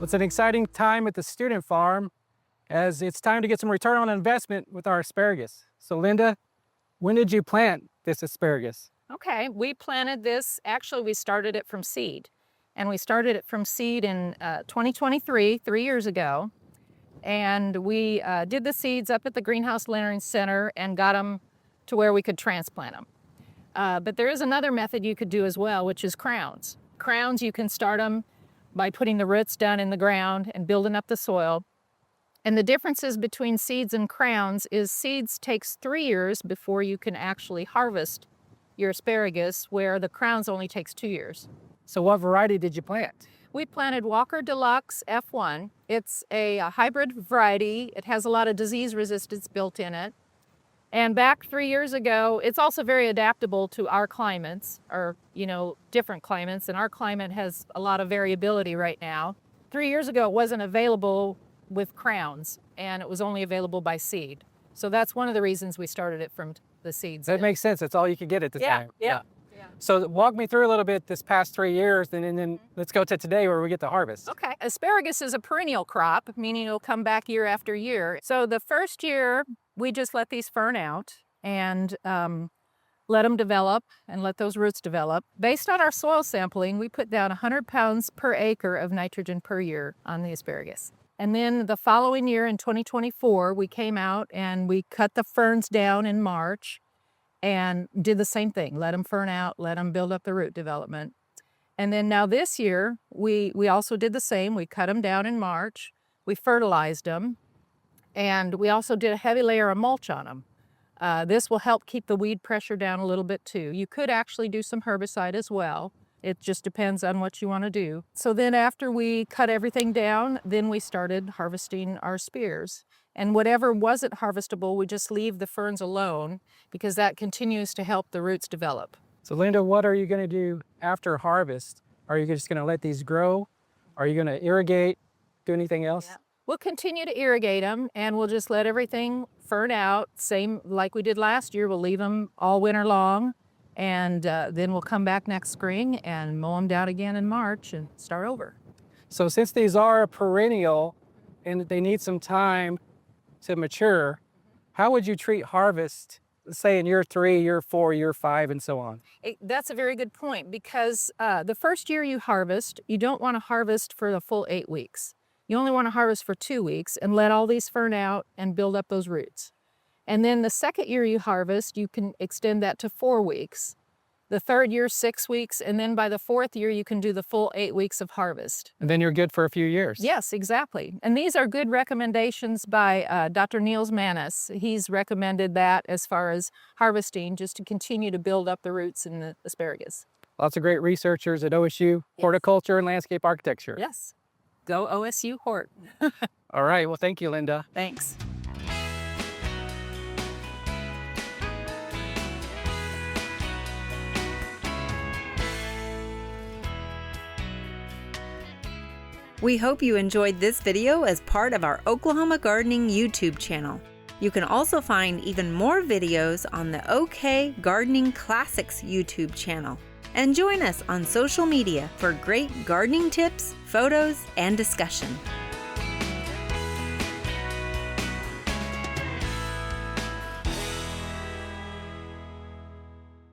It's an exciting time at the student farm as it's time to get some return on investment with our asparagus. So Linda, when did you plant this asparagus? Okay, we planted this, actually we started it from seed. And we started it from seed in 2023, 3 years ago. And we did the seeds up at the Greenhouse Layering Center and got them to where we could transplant them. But there is another method you could do as well, which is crowns. Crowns, you can start them by putting the roots down in the ground and building up the soil. And the differences between seeds and crowns is seeds takes 3 years before you can actually harvest your asparagus, where the crowns only takes 2 years. So what variety did you plant? We planted Walker Deluxe F1. It's a hybrid variety. It has a lot of disease resistance built in it. And back 3 years ago, it's also very adaptable to our climates, or, different climates, and our climate has a lot of variability right now. 3 years ago, it wasn't available with crowns, and it was only available by seed. So that's one of the reasons we started it from the seeds. That makes sense. That's all you could get at the time. Yeah. So walk me through a little bit this past 3 years, and then let's go to today where we get to harvest. Okay. Asparagus is a perennial crop, meaning it'll come back year after year. So the first year, we just let these fern out and let them develop and let those roots develop. Based on our soil sampling, we put down 100 pounds per acre of nitrogen per year on the asparagus. And then the following year in 2024, we came out and we cut the ferns down in March and did the same thing. Let them fern out, let them build up the root development. And then now this year, we also did the same. We cut them down in March, we fertilized them, and we also did a heavy layer of mulch on them. This will help keep the weed pressure down a little bit too. You could actually do some herbicide as well. It just depends on what you want to do. So then after we cut everything down, then we started harvesting our spears. And whatever wasn't harvestable, we just leave the ferns alone because that continues to help the roots develop. So Linda, what are you going to do after harvest? Are you just going to let these grow? Are you going to irrigate? Do anything else? Yeah. We'll continue to irrigate them, and we'll just let everything fern out, same like we did last year. We'll leave them all winter long, and then we'll come back next spring and mow them down again in March and start over. So since these are perennial and they need some time to mature, how would you treat harvest, say in year 3, year 4, year 5, and so on? That's a very good point, because the first year you harvest, you don't want to harvest for the full 8 weeks. You only want to harvest for 2 weeks and let all these fern out and build up those roots. And then the second year you harvest, you can extend that to 4 weeks. The third year, 6 weeks, and then by the fourth year, you can do the full 8 weeks of harvest. And then you're good for a few years. Yes, exactly. And these are good recommendations by Dr. Niels Mannis. He's recommended that as far as harvesting, just to continue to build up the roots in the asparagus. Lots of great researchers at OSU, Horticulture and Landscape Architecture. Yes. Go OSU Hort. All right. Well, thank you, Linda. Thanks. We hope you enjoyed this video as part of our Oklahoma Gardening YouTube channel. You can also find even more videos on the OK Gardening Classics YouTube channel. And join us on social media for great gardening tips, photos, and discussion.